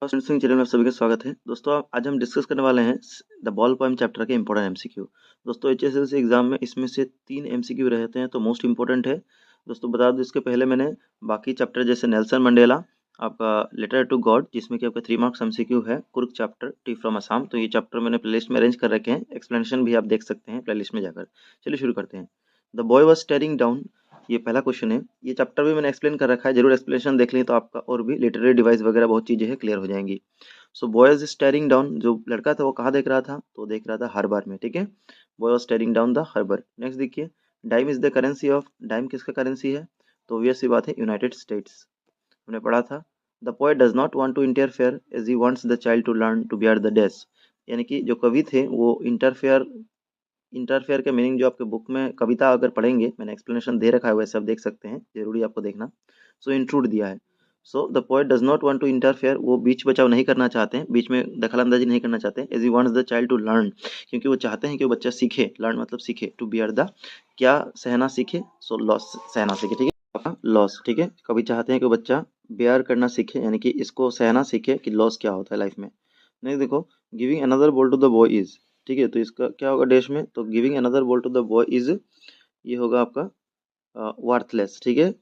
Students channel में आप सभी का स्वागत है। दोस्तों आज हम डिस्कस करने वाले हैं द बॉल पोएम चैप्टर के इंपॉर्टेंट एमसीक्यू। दोस्तों एचएसएलसी एग्जाम में इसमें से 3 एमसीक्यू रहते हैं तो मोस्ट इंपॉर्टेंट है। दोस्तों बता दो, इसके पहले मैंने बाकी चैप्टर जैसे नेल्सन मंडेला, आपका लेटर टू गॉड जिसमें कि आपका 3 मार्क्स एमसीक्यू है, कुर्क चैप्टर, टी फ्रॉम असम, तो ये चैप्टर मैंने प्लेलिस्ट में अरेंज कर रखे हैं। एक्सप्लेनेशन भी आप देख सकते हैं प्लेलिस्ट में जाकर। चलिए शुरू करते हैं। The boy was staring down, ये पहला क्वेश्चन है। ये चैप्टर भी मैंने एक्सप्लेन कर रखा है, जरूर एक्सप्लेनेशन देख लें तो आपका और भी लिटरेरी डिवाइस वगैरह बहुत चीज़ें हैं क्लियर हो जाएंगी। सो बॉय इज स्टेयरिंग डाउन, जो लड़का था वो कहाँ देख रहा था, तो देख रहा था हार्बर में। ठीक है, boy was staring down the harbour. Next देखिए, dime is the currency of, dime किसका करेंसी है, तो ऑब्वियस सी बात है यूनाइटेड स्टेट्स, हमने पढ़ा था। The poet does not want to interfere as he wants the child to learn to bear the desk, यानी कि जो कवि थे वो इंटरफेयर, इंटरफेयर के मीनिंग जो आपके बुक में कविता अगर पढ़ेंगे, मैंने एक्सप्लेनेशन दे रखा है वैसे आप देख सकते हैं, जरूरी आपको देखना। सो इंट्रूड दिया है। So the poet does not want to interfere, वो बीच बचाव नहीं करना चाहते हैं, बीच में दखलंदाजी नहीं करना चाहते हैं। As he wants the child to learn, क्योंकि वो चाहते हैं कि वो बच्चा सीखे, लर्न मतलब सीखे, टू बियर द क्या सहना सीखे, सो लॉस सहना सीखे। ठीक है, लॉस, ठीक है, कभी चाहते हैं कि बच्चा बेयर करना सीखे, यानी कि इसको सहना सीखे कि लॉस क्या होता है लाइफ में। नहीं देखो, giving another ball to the boy is, ठीक है, तो इसका क्या होगा डैश में, तो giving another ball to the boy is, ये होगा आपका वर्थलेस। ठीक है,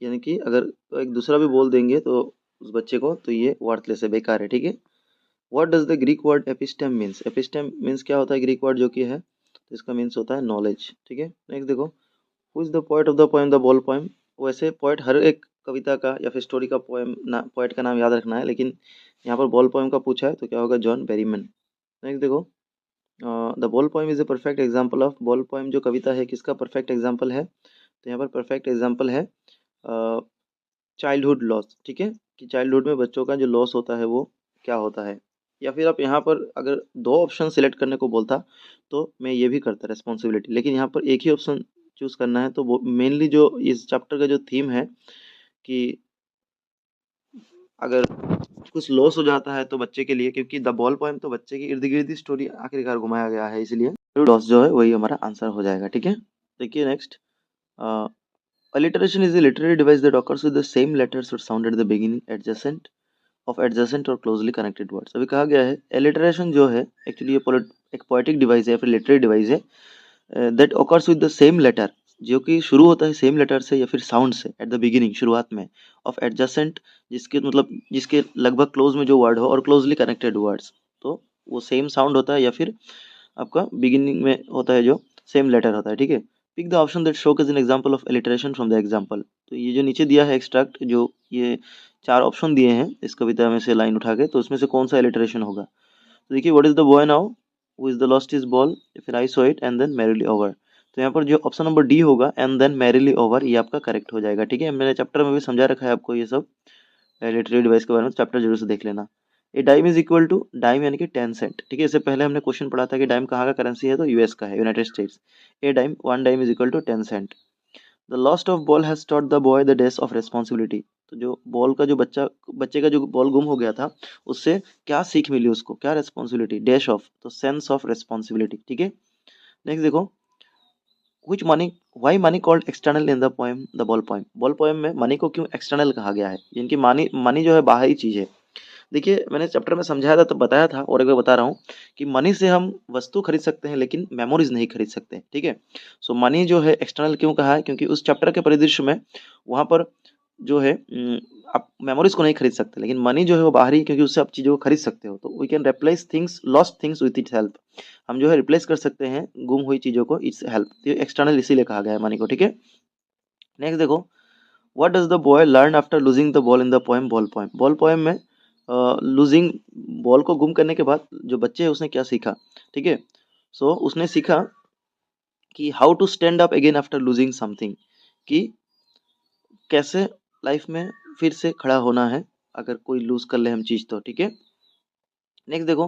यानी कि अगर एक दूसरा भी बोल देंगे तो उस बच्चे को, तो ये वर्थलेस है, बेकार है। ठीक है, what does the Greek word episteme means, episteme means क्या होता है ग्रीक वर्ड जो कि है, तो इसका मीन्स होता है नॉलेज। ठीक है, नेक्स्ट देखो, who is the poet of the poem the ball poem, वैसे पोएट हर एक कविता का या फिर स्टोरी का पोएम ना, पोएट का नाम याद रखना है, लेकिन यहाँ पर बॉल पोएम का पूछा है तो क्या होगा, जॉन बेरीमन। नेक्स्ट देखो, the ball poem is a perfect example of, ball poem जो कविता है किसका परफेक्ट एग्जाम्पल है, तो यहाँ पर परफेक्ट एग्जाम्पल है चाइल्डहुड लॉस। ठीक है, कि चाइल्डहुड में बच्चों का जो लॉस होता है वो क्या होता है। या फिर आप यहाँ पर अगर दो ऑप्शन सिलेक्ट करने को बोलता तो मैं ये भी करता रेस्पॉन्सिबिलिटी, लेकिन यहाँ पर एक ही ऑप्शन चूज करना है, तो वो मेनली जो इस चैप्टर का जो थीम है कि अगर कुछ लॉस हो जाता है तो बच्चे के लिए, क्योंकि द बॉल पोएम तो बच्चे के इर्द गिर्द स्टोरी आखिरकार घुमाया गया है, इसलिए लॉस जो है वही हमारा आंसर हो जाएगा। ठीक है, देखिए next, alliteration is a literary device that occurs with the same letters or sound at the beginning, adjacent of adjacent or closely connected words। अभी कहा गया है alliteration जो है एक्चुअली ये एक पोएटिक डिवाइस है या फिर लिटरेरी डिवाइस है that occurs with the same letter, जो कि शुरू होता है सेम लेटर से या फिर साउंड से एट द बिगिनिंग, शुरुआत में, ऑफ एडजेसेंट, जिसके मतलब जिसके लगभग क्लोज में जो वर्ड हो, और क्लोजली कनेक्टेड वर्ड्स, तो वो सेम साउंड होता है या फिर आपका बिगिनिंग में होता है जो सेम लेटर होता है। ठीक है, pick the option that show an example of alliteration from the example, तो ये जो नीचे दिया है एक्सट्रैक्ट, जो ये 4 ऑप्शन दिए हैं इस कविता में से लाइन उठा के, तो उसमें से कौन सा एलिटरेशन होगा। तो देखिए, what is the boy now who is the lost his ball, फिर I saw it and then merrily over, तो यहाँ पर जो ऑप्शन नंबर डी होगा एंड देन मैरिली ओवर, ये आपका करेक्ट हो जाएगा। ठीक है, मैंने चैप्टर में भी समझा रखा है आपको ये सब लिटरेरी डिवाइस के बारे में, चैप्टर जरूर से देख लेना। A dime is equal to, dime यानी कि 10 सेंट। ठीक है, इससे पहले हमने क्वेश्चन पढ़ा था कि डाइम कहाँ का करेंसी है, तो यूएस का है, United States. A dime, 1 dime is equal to 10 cent. The lost of ball has taught the boy the death of responsibility, तो जो बॉल का जो बच्चे का जो बॉल गुम हो गया था, उससे क्या सीख मिली उसको, क्या रेस्पॉन्सिबिलिटी, डैश ऑफ, तो सेंस ऑफ रेस्पॉन्सिबिलिटी। ठीक है, नेक्स्ट देखो, which money, why money called external in the poem the ball poem, ball poem में मनी को क्यों एक्सटर्नल कहा गया है, यानी मनी, मनी जो है बाहरी चीज है। देखिए, मैंने चैप्टर में समझाया था तो बताया था, और एक बार बता रहा हूँ कि मनी से हम वस्तु खरीद सकते हैं लेकिन मेमोरीज नहीं खरीद सकते। ठीक है, सो मनी जो है एक्सटर्नल क्यों कहा है, क्योंकि उस चैप्टर के परिदृश्य में वहाँ पर जो है आप मेमोरीज को नहीं खरीद सकते, लेकिन मनी जो है वो बाहरी है, क्योंकि उससे आप चीज़ों को खरीद सकते हो, तो we can replace things, lost things with its help, हम जो है रिप्लेस कर सकते हैं गुम हुई चीज़ों को इट्स हेल्प, तो एक्सटर्नल इसीलिए कहा गया है मनी को। ठीक है, नेक्स्ट देखो, what does the boy learn after losing the ball in the poem ball poem, ball poem में लूजिंग, बॉल को गुम करने के बाद जो बच्चे है उसने क्या सीखा। ठीक है, सो उसने सीखा कि how to stand up again after losing something, कि कैसे लाइफ में फिर से खड़ा होना है अगर कोई लूज कर ले हम चीज तो। ठीक है, नेक्स्ट देखो,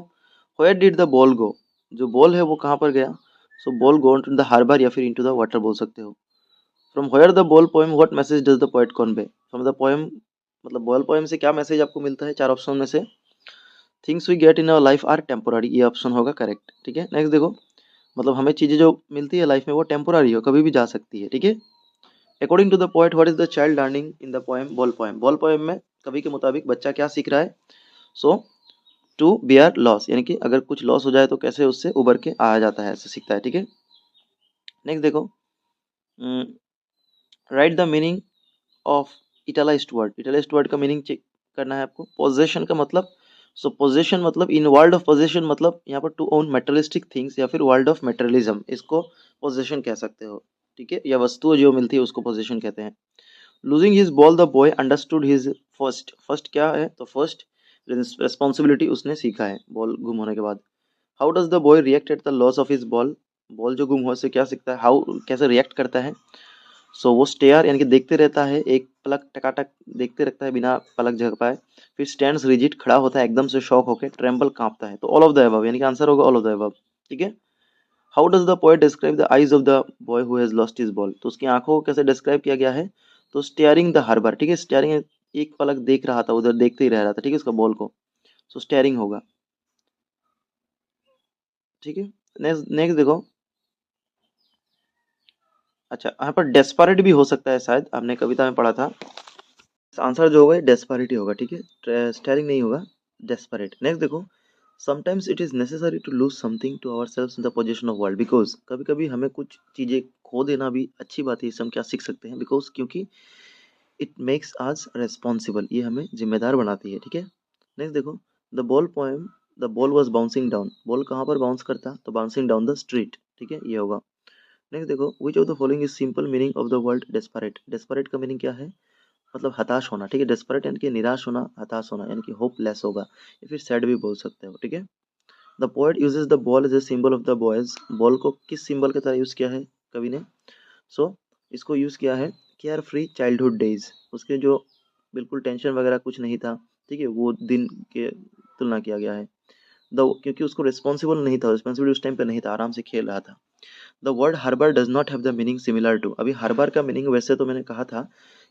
where did the ball go, जो बॉल है वो कहाँ पर गया, so ball go into the harbour या फिर इनटू द वाटर बोल सकते हो। From where the ball poem what message does the poet convey, from the poem मतलब बॉल पोएम से क्या मैसेज आपको मिलता है, 4 ऑप्शन में से things we get in our life are temporary, ये ऑप्शन होगा करेक्ट। ठीक है, नेक्स्ट देखो, मतलब हमें चीज़ें जो मिलती है लाइफ में वो टेम्पोररी हो, कभी भी जा सकती है। ठीक है, according to the poet what is the child learning in the poem ball poem, ball poem में कवि के मुताबिक बच्चा क्या सीख रहा है, सो टू बियर लॉस, यानी कि अगर कुछ लॉस हो जाए तो कैसे उससे उबर के आया जाता है, ऐसे सीखता है, ठीक है। नेक्स्ट देखो, write the meaning of italicised word. Italicised word का मीनिंग चेक करना है आपको। पोजेशन का मतलब, सो पोजेशन मतलब इन वर्ल्ड ऑफ पोजेशन मतलब यहाँ पर टू ओन मेटेरियलिस्टिक थिंग्स या फिर वर्ल्ड ऑफ मेटेरियलिज्म, इसको पोजेशन कह सकते हो, ठीक है। या वस्तु जो मिलती है उसको पोजेशन कहते हैं। Losing his ball the boy understood his first, first क्या है तो फर्स्ट रिस्पॉन्सिबिलिटी उसने सीखा है बॉल गुम होने के बाद। How does the boy react at the loss of his ball, ball जो गुम हुआ से क्या सीखता है, हाउ कैसे रिएक्ट करता है। सो वो स्टेयर यानी कि देखते रहता है, एक पलक टकाटक देखते रहता है बिना पलक झपकाए। फिर स्टैंड्स रिजिड खड़ा होता है एकदम से शॉक होकर, ट्रेम्बल कांपता है। तो ऑल ऑफ द अबव यानी कि आंसर होगा ऑल ऑफ द अबव, ठीक है। How does the poet describe the eyes of the boy who has lost his ball, तो उसकी आंखों को कैसे डिस्क्राइब किया गया है, तो स्टेयरिंग द हार्बर, ठीक है। स्टेयरिंग एक पलक देख रहा था, उधर देखते ही रह रहा था, ठीक है, उसका बॉल को। सो स्टेयरिंग होगा, ठीक है। नेक्स्ट नेक्स्ट देखो, अच्छा यहाँ पर डेस्परेट भी हो सकता है, शायद आपने कविता में पढ़ा था। आंसर जो होगा डेस्परेट ही होगा, ठीक है, स्टेयरिंग नहीं होगा, डेस्परेट। नेक्स्ट देखो, sometimes it is necessary to lose something to our selves in the position of world, because कभी कभी हमें कुछ चीजें खो देना भी अच्छी बात है। इससे हम क्या सीख सकते हैं, बिकॉज क्योंकि इट मेक्स अस रेस्पॉन्सिबल, ये हमें जिम्मेदार बनाती है, ठीक है। नेक्स्ट देखो, the ball poem, the ball was bouncing down, ball कहाँ पर बाउंस करता, तो बाउंसिंग डाउन द स्ट्रीट, ठीक है, ये होगा। नेक्स्ट देखो, which of the following is simple meaning of the word desperate, desperate का मीनिंग क्या है, मतलब हताश होना, ठीक है। डेस्परेट यानी कि निराश होना, हताश होना यानी कि होपलेस होगा, या फिर सैड भी बोल सकते हो, ठीक है। The poet uses the ball as a symbol of the boys, ball को किस सिंबल की तरह यूज किया है कवि ने, सो इसको यूज किया है केयर फ्री चाइल्डहुड डेज, उसके जो बिल्कुल टेंशन वगैरह कुछ नहीं था, ठीक है, वो दिन के तुलना किया गया है। द क्योंकि उसको रिस्पॉन्सिबल नहीं था, रिस्पॉन्सिबिलिटी उस टाइम पे नहीं था, आराम से खेल रहा था। The word harbour does not have the meaning similar to, अभी हार्बर का मीनिंग वैसे तो मैंने कहा था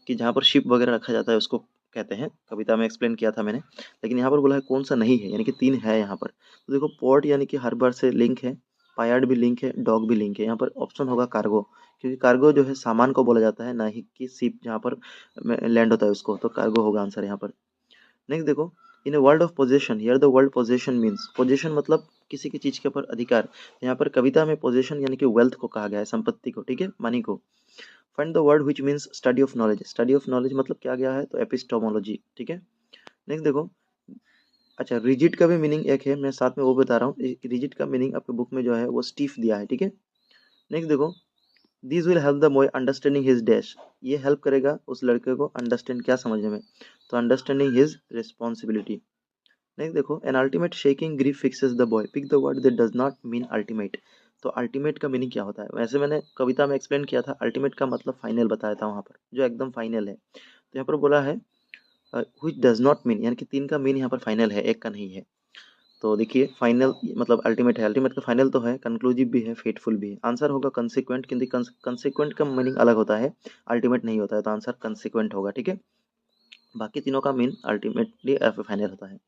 कि जहाँ पर शिप वगैरह रखा जाता है उसको कहते हैं, कविता में एक्सप्लेन किया था मैंने, लेकिन यहाँ पर बोला है कौन सा नहीं है, यानी कि तीन है यहाँ पर। तो देखो, पोर्ट यानी कि हार्बर से लिंक है, पायार्ड भी लिंक है, डॉग भी लिंक है, यहाँ पर ऑप्शन होगा कार्गो, क्योंकि कार्गो जो है सामान को बोला जाता है, ना ही कि शिप जहाँ पर लैंड होता है उसको, तो कार्गो होगा आंसर यहाँ पर। नेक्स्ट देखो, in a world of possession, here the world possession means, possession मतलब किसी की चीज के ऊपर अधिकार। यहाँ पर कविता में पोजेशन यानी कि वेल्थ को कहा गया है, संपत्ति को, ठीक है, मनी को। Find the word which means study of knowledge, study of knowledge मतलब क्या गया है, तो एपिस्टोमोलॉजी, ठीक है। नेक्स्ट देखो, अच्छा रिजिड का भी मीनिंग एक है, मैं साथ में वो बता रहा हूँ, रिजिड का मीनिंग आपके बुक में जो है वो स्टीफ दिया है, ठीक है। नेक्स्ट देखो, this will help the boy understanding his dash, ये हेल्प करेगा उस लड़के को अंडरस्टैंड क्या समझने में, तो अंडरस्टैंडिंग हिज रिस्पॉन्सिबिलिटी। नेक्स्ट देखो, an ultimate shaking grief fixes the boy, pick the word that does not mean ultimate, तो अल्टीमेट का मीनिंग क्या होता है, वैसे मैंने कविता में एक्सप्लेन किया था, अल्टीमेट का मतलब फाइनल बताया था वहाँ पर, जो एकदम फाइनल है। तो यहाँ पर बोला है व्हिच डज नॉट मीन, यानी कि तीन का मीन यहाँ पर फाइनल है, एक का नहीं है। तो देखिए, फाइनल मतलब अल्टीमेट है, अल्टीमेट का फाइनल तो है, कंक्लूसिव भी है, फेटफुल भी है। आंसर होगा कंसिक्वेंट, क्योंकि कंसिक्वेंट का मीनिंग अलग होता है, अल्टीमेट नहीं होता है, तो आंसर कंसिक्वेंट होगा, ठीक है। बाकी तीनों का मीन अल्टीमेटली फाइनल होता है।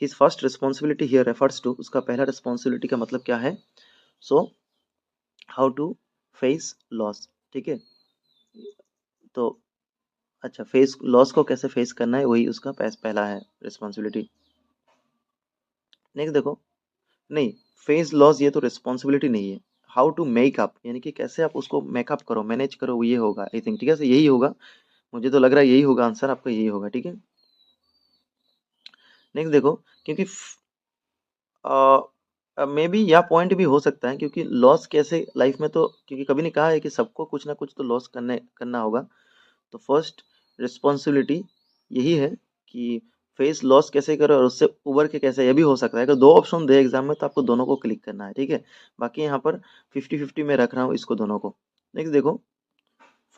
His first responsibility here refers to, उसका पहला रिस्पॉन्सिबिलिटी का मतलब क्या है, so how to face loss, ठीक है। तो अच्छा, फेस लॉस को कैसे फेस करना है, वही उसका पहला है रिस्पॉन्सिबिलिटी। नेक्स्ट देखो, नहीं, फेस लॉस ये तो रिस्पॉन्सिबिलिटी नहीं है, हाउ टू मेक अप यानी कि कैसे आप उसको मेकअप करो, मैनेज करो, ये होगा आई थिंक, ठीक है, यही होगा, मुझे तो लग रहा है यही होगा आंसर, आपका यही होगा, ठीक है। नेक्स्ट देखो, क्योंकि मे बी या पॉइंट भी हो सकता है, क्योंकि लॉस कैसे लाइफ में, तो क्योंकि कभी ने कहा है कि सबको कुछ ना कुछ तो लॉस करना होगा। तो फर्स्ट रिस्पॉन्सिबिलिटी यही है कि फेस लॉस कैसे करो और उससे उबर के कैसे, ये भी हो सकता है। अगर दो ऑप्शन दे एग्जाम में तो आपको दोनों को क्लिक करना है, ठीक है। बाकी यहाँ पर 50-50 में रख रहा हूँ इसको दोनों को। नेक्स्ट देखो,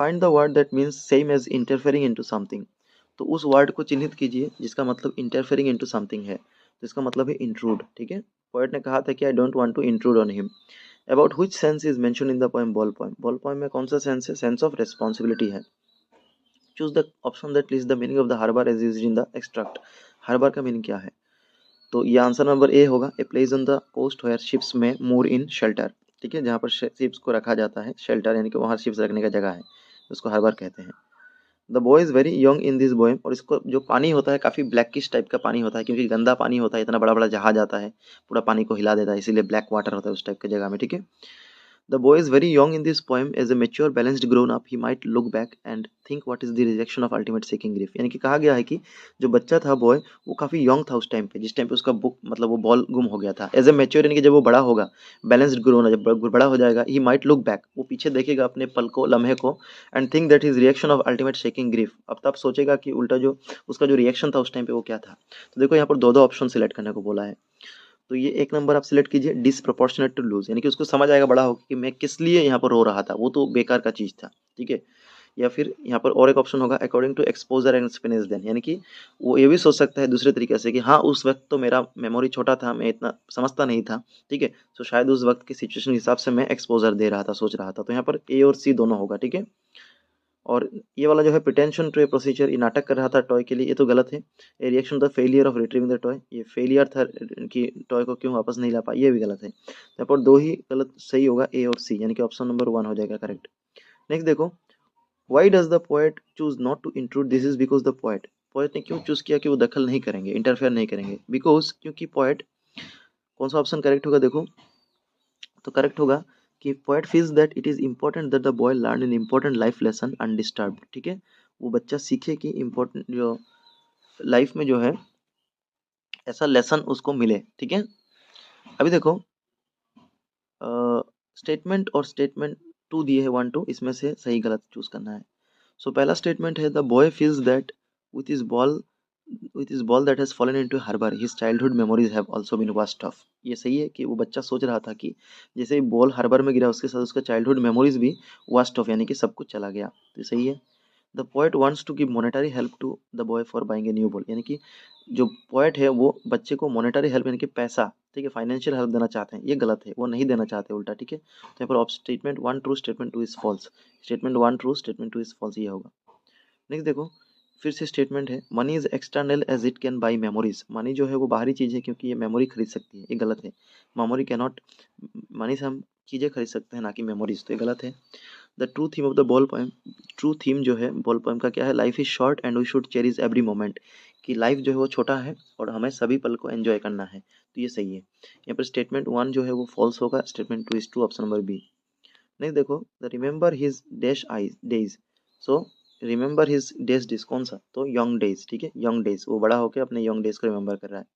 find the word that means same as interfering into something, तो उस वर्ड को चिन्हित कीजिए जिसका मतलब इंटरफेयरिंग इनटू समथिंग है, तो इसका मतलब है इंट्रूड, ठीक है। पोएट ने कहा था कि I don't want to intrude on him. About which sense is mention in the poem ball poem, ball poem में कौन सा सेंस है, सेंस ऑफ रिस्पॉन्सिबिलिटी है। Choose the option that list the meaning of the harbour as used in the extract, harbour का meaning क्या है, तो ये आंसर नंबर ए होगा, a place on the coast where ships may moor in shelter, ठीक है, जहाँ पर शिप्स को रखा जाता है, शेल्टर यानी कि वहाँ शिप्स रखने का जगह है, उसको हार्बर कहते हैं। The boy is very young in this poem, और इसको जो पानी होता है काफ़ी ब्लैकिश टाइप का पानी होता है, क्योंकि गंदा पानी होता है, इतना बड़ा बड़ा जहाज आता है पूरा पानी को हिला देता है, इसीलिए ब्लैक वाटर होता है उस टाइप की जगह में, ठीक है। The boy is very young in this poem. As a mature, balanced grown up, he might look back and think what is the rejection of ultimate seeking grief. यानी कि कहा गया है कि जो बच्चा था बॉय, वो काफ़ी यंग था उस टाइम पे, जिस टाइम पे उसका बुक मतलब वो बॉल गुम हो गया था। एज ए मेच्योर यानी कि जब वो बड़ा होगा, बैलेंस्ड ग्रोन जब बड़ा हो जाएगा, ही माइट लुक बैक, वो पीछे देखेगा अपने पल को, लम्हे को, and think that his reaction of ultimate shaking grief. अब तब सोचेगा कि उल्टा जो उसका जो रिएक्शन था उस टाइम पे वो क्या था। तो देखो यहाँ पर दो दो ऑप्शन सिलेक्ट करने को बोला है। तो ये एक नंबर आप सिलेक्ट कीजिए, डिसप्रोपोर्शनेट टू लूज, यानी कि उसको समझ आएगा बड़ा होकर कि मैं किस लिए यहाँ पर रो रहा था, वो तो बेकार का चीज़ था, ठीक है। या फिर यहाँ पर और एक ऑप्शन होगा, according to exposure and experience then, यानी कि वो ये भी सोच सकता है दूसरे तरीके से कि हाँ उस वक्त तो मेरा मेमोरी छोटा था, मैं इतना समझता नहीं था, ठीक है। तो शायद उस वक्त की सिचुएशन के हिसाब से मैं एक्सपोजर दे रहा था, सोच रहा था। तो यहाँ पर ए और सी दोनों होगा, ठीक है। और ये वाला जो है प्रिटेंशन टू ए प्रोसीजर, ये नाटक कर रहा था टॉय के लिए, ये तो गलत है। ए reaction the failure of retrieving the toy, ये फेलियर था कि टॉय को क्यों वापस नहीं ला पाई, ये भी गलत है। यहाँ पर दो ही गलत सही होगा, ए और सी, यानी कि ऑप्शन नंबर 1 हो जाएगा करेक्ट। नेक्स्ट देखो, why does the poet choose not to include this, is because the poet, poet ने क्यों चूज किया कि वो दखल नहीं करेंगे, इंटरफेयर नहीं करेंगे, बिकॉज क्योंकि पोएट, कौन सा ऑप्शन करेक्ट होगा देखो, तो करेक्ट होगा कि poet feels that it is important that the boy learn an important life lesson undisturbed, ठीक है। वो बच्चा सीखे कि इंपॉर्टेंट जो लाइफ में जो है ऐसा लेसन उसको मिले, ठीक है। अभी देखो स्टेटमेंट और स्टेटमेंट टू दिए है 1 2, इसमें से सही गलत चूज करना है। सो पहला स्टेटमेंट है the boy feels that with his ball with his ball that has fallen into harbor his childhood memories have also been washed off। ये सही है कि वो बच्चा सोच रहा था कि जैसे ही बॉल हार्बर में गिरा उसके साथ उसका चाइल्डहुड मेमोरीज भी वास्ट ऑफ, यानी कि सब कुछ चला गया, तो सही है। The poet wants to give monetary help to the boy for buying a new ball, यानी कि जो पोएट है वो बच्चे को मोनेटरी हेल्प यानी कि पैसा, ठीक है, फाइनेंशियल हेल्प देना चाहते हैं, ये गलत है, वो नहीं देना चाहते उल्टा, ठीक है। तो यहाँ पर of statement 1 true, statement 2 is false, statement 1 true, statement 2 is false, ये होगा। नेक्स्ट देखो, फिर से स्टेटमेंट है money is external as it can buy memories, money जो है वो बाहरी चीज़ है क्योंकि ये मेमोरी खरीद सकती है, ये गलत है। मेमोरी कैन नॉट, मनी से हम चीज़ें खरीद सकते हैं ना कि मेमोरीज, तो ये गलत है। The true theme of the ball poem, true theme जो है बॉल पोएम का क्या है, life is short and we should cherish every moment, कि लाइफ जो है वो छोटा है और हमें सभी पल को एंजॉय करना है, तो ये सही है। यहाँ पर स्टेटमेंट 1 जो है वो फॉल्स होगा, statement 2 is true, option number B. Next देखो, the remember his dash I days, so remember his dash days कौन सा, तो यंग डेज, ठीक है, यंग डेज, वो बड़ा होकर अपने यंग डेज को रिमेंबर कर रहा है।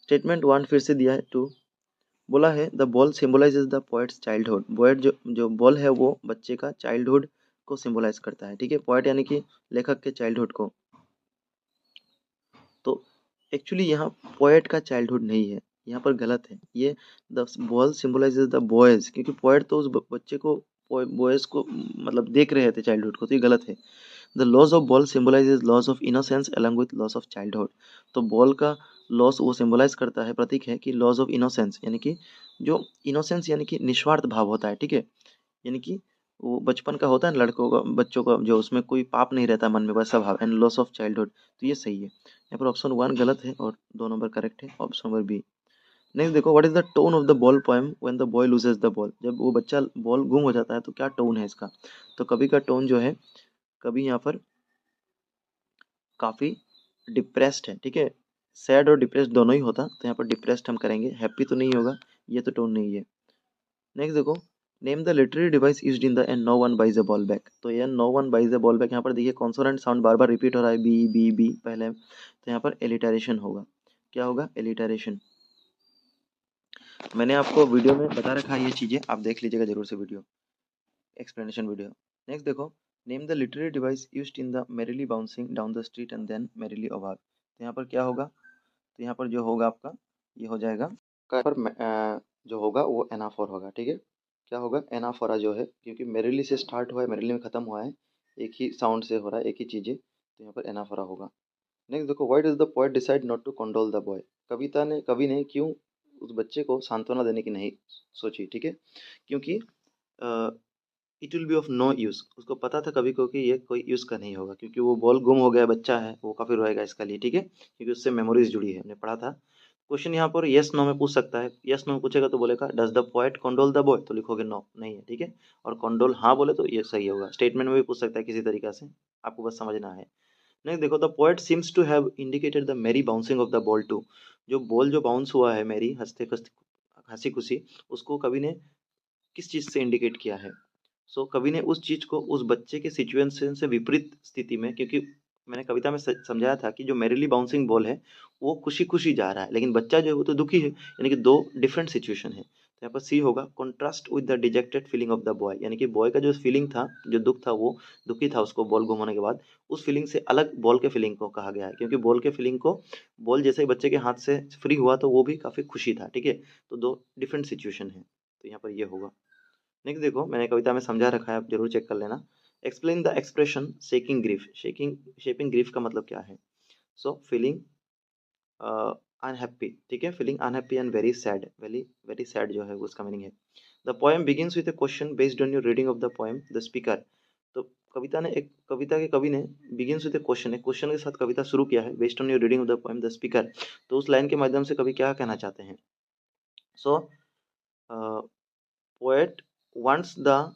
स्टेटमेंट 1 फिर से दिया है 2, बोला है the ball symbolises the poets childhood, poet जो जो बॉल है वो बच्चे का चाइल्डहुड को सिंबलाइज करता है, ठीक है, पोएट यानी कि लेखक के चाइल्डहुड को। तो एक्चुअली यहाँ पोएट का चाइल्डहुड नहीं है, यहाँ पर गलत है ये। The ball symbolises the boys, क्योंकि पोएट तो उस बच्चे को, बॉयज को मतलब देख रहे थे चाइल्डहुड को, तो ये गलत है। The loss of ball symbolises loss of innocence along with loss of childhood, तो बॉल का लॉस वो सिंबलाइज करता है, प्रतीक है कि लॉस ऑफ इनोसेंस, यानी कि जो इनोसेंस यानी कि निस्वार्थ भाव होता है, ठीक है, यानी कि वो बचपन का होता है ना लड़कों का, बच्चों का, जो उसमें कोई पाप नहीं रहता मन में, वैसा भाव, एंड लॉस ऑफ चाइल्डहुड, तो ये सही है। यहाँ पर ऑप्शन 1 गलत है और 2 नंबर करेक्ट है, ऑप्शन नंबर बी। नेक्स्ट देखो, what is the tone of the ball poem when the boy loses the ball, जब वो बच्चा बॉल गुम हो जाता है तो क्या टोन है इसका, तो कभी का टोन जो है, कभी यहाँ पर काफ़ी डिप्रेस्ड है, ठीक है, सैड और डिप्रेस्ड दोनों ही होता, तो यहाँ पर डिप्रेस्ड हम करेंगे, हैप्पी तो नहीं होगा, ये तो टोन नहीं है। नेक्स्ट देखो, name the literary device used in the end no one buys a ball back, तो ये no one buys a ball back, यहाँ पर देखिए कॉन्सोनेंट साउंड बार बार रिपीट हो रहा है, बी बी बी पहले, तो यहाँ पर एलिटरेशन होगा, क्या होगा, एलिटरेशन। मैंने आपको वीडियो में बता रखा है ये चीज़ें, आप देख लीजिएगा जरूर से वीडियो, एक्सप्लेनेशन वीडियो। नेक्स्ट देखो, name the literary device used in the merrily bouncing down the street and then merrily over, तो यहाँ पर क्या होगा, तो यहाँ पर जो होगा आपका, ये हो जाएगा का पर जो होगा वो एनाफोर होगा, ठीक है। क्या होगा, एनाफोरा जो है, क्योंकि मेरिली से स्टार्ट हुआ है, मेरिली में ख़त्म हुआ है, एक ही साउंड से हो रहा है, एक ही चीज़ें, तो यहाँ पर एनाफोरा होगा। नेक्स्ट देखो, why does the poet decide not to condole the boy, कवि ने क्यों उस बच्चे को सांत्वना देने की नहीं सोची, ठीक है, क्योंकि it will be of no use, उसको पता था कभी को कि ये कोई यूज़ का नहीं होगा, क्योंकि वो बॉल गुम हो गया, बच्चा है, वो काफ़ी रोएगा इसका लिए, ठीक है, क्योंकि उससे मेमोरीज जुड़ी है, हमने पढ़ा था। क्वेश्चन यहाँ पर यस नो में पूछ सकता है। यस नो में पूछेगा तो बोलेगा does the poet condole the boy, तो लिखोगे नो, नहीं है, ठीक है। और कंडोल हाँ बोले तो ये सही होगा। स्टेटमेंट में भी पूछ सकता है किसी तरीके से, आपको बस समझना है। नेक्स्ट देखो, the poet seems to have indicated the merry bouncing of the ball too. जो बॉल जो बाउंस हुआ है मेरी हंसी खुशी, उसको कवि ने किस चीज से इंडिकेट किया है? सो कवि ने उस चीज को उस बच्चे के सिचुएशन से विपरीत स्थिति में, क्योंकि मैंने कविता में समझाया था कि जो मेरिली बाउंसिंग बॉल है वो खुशी खुशी जा रहा है, लेकिन बच्चा जो है वो तो दुखी है, यानी कि दो डिफरेंट सिचुएशन है। तो यहाँ पर सी होगा, contrast with the dejected feeling of the boy, यानी कि बॉय का जो फीलिंग था, जो दुख था, वो दुखी था उसको बॉल गुम होने के बाद, उस फीलिंग से अलग बॉल के फीलिंग को कहा गया है, क्योंकि बॉल के फीलिंग को, बॉल जैसे ही बच्चे के हाथ से फ्री हुआ तो वो भी काफी खुशी था, ठीक है। तो दो डिफरेंट सिचुएशन है, तो यहाँ पर ये होगा। नेक्स्ट देखो, मैंने कविता में समझा रखा है, आप जरूर चेक कर लेना। Explain the expression shaking grief. Shaping grief का मतलब क्या है? सो फीलिंग अनहैप्पी, ठीक है, feeling unhappy and very sad, very very sad जो है वो उसका मीनिंग है। The poem begins with A question based on your reading of the poem the speaker. तो कविता के कवि ने बिगिंस विद ए क्वेश्चन, एक क्वेश्चन के साथ कविता शुरू किया है, based on your reading of the poem the speaker. तो उस लाइन के माध्यम से कवि क्या कहना चाहते हैं? So poet wants the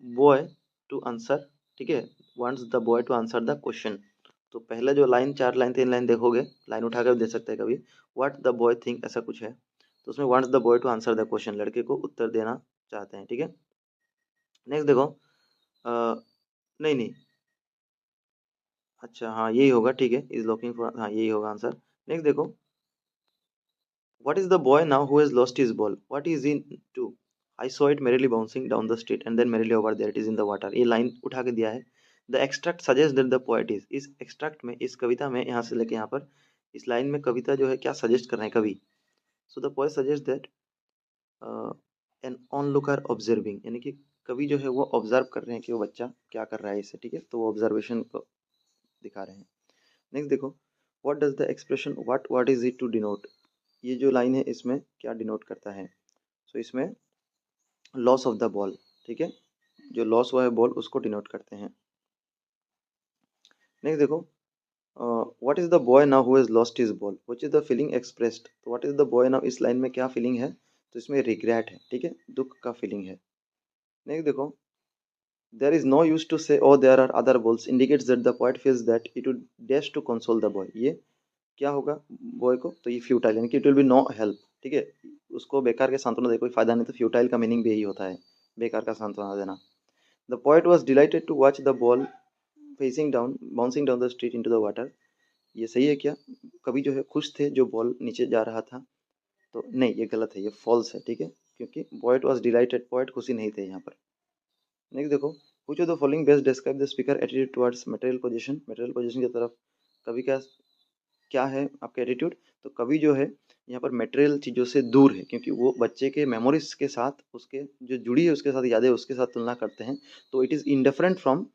boy to answer, ठीक है, wants the boy to answer the question. तो पहला जो लाइन, 4 लाइन 3 लाइन देखोगे, लाइन उठाकर दे सकते हैं कभी, व्हाट द बॉय थिंक, ऐसा कुछ है। तो उसमें wants the boy to answer the question, लड़के को उत्तर देना चाहते हैं, ठीक है। नेक्स्ट देखो, नहीं नहीं, अच्छा हाँ यही होगा, ठीक है, इज लुकिंग फॉर, हाँ यही होगा आंसर। नेक्स्ट देखो, what is the boy now who has lost his ball? What is he to? I saw it merrily bouncing down the street and then merrily over there it is in the water. ये line उठा के दिया है। The extract suggests that the poet is, इस extract में, इस कविता में, यहाँ से लेके यहाँ पर इस लाइन में कविता जो है क्या सजेस्ट कर रहे हैं कवि? So the poet suggests that an onlooker observing, यानी कि कवि जो है वो ऑब्जर्व कर रहे हैं कि वो बच्चा क्या कर रहा है इसे, ठीक है, तो वो ऑब्जर्वेशन को दिखा रहे हैं। नेक्स्ट देखो, what does the expression what is it to denote, ये जो लाइन है इसमें क्या डिनोट करता है? सो इसमें लॉस ऑफ द बॉल, ठीक है, जो लॉस हुआ है बॉल उसको डिनोट करते हैं। नेक्स्ट देखो, what is the boy now who has lost his ball, which is the feeling expressed. तो what is the boy now, इस लाइन में क्या फीलिंग है? तो इसमें रिग्रेट है, ठीक है, दुख का फीलिंग है। नेक्स्ट देखो, there is no use to say O there are other balls indicates that the poet feels that it would dash to console the boy. ये क्या होगा बॉय को? तो ये फ्यूटाइल, यानी कि it will be no help, ठीक है, उसको बेकार के सांत्वना दे कोई फायदा नहीं। तो फ्यूटाइल का मीनिंग भी यही होता है, बेकार का सांत्वना देना। The poet was delighted to watch the ball facing down bouncing down the street into the water. ये सही है क्या? कवि जो है खुश थे जो बॉल नीचे जा रहा था, तो नहीं, ये गलत है, ये फॉल्स है, ठीक है, क्योंकि पोएट वॉज डिलाइटेड, पोएट खुशी नहीं थे यहाँ पर। नेक्स्ट देखो, which of the following best describe the speaker attitude towards material position. Material position की तरफ कवि का क्या है आपका एटीट्यूड? तो कवि जो है यहाँ पर मटेरियल चीज़ों से दूर है, क्योंकि वो बच्चे के मेमोरीज के साथ, उसके जो जुड़ी है उसके साथ यादें, उसके साथ तुलना करते हैं। तो it is indifferent from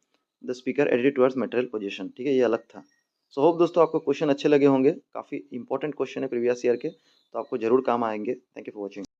the speaker attitude towards material position, ठीक है, ये अलग था। सो होप दोस्तों आपको क्वेश्चन अच्छे लगे होंगे, काफ़ी इंपॉर्टेंट क्वेश्चन है प्रीवियस ईयर के, तो आपको जरूर काम आएंगे। Thank you for watching.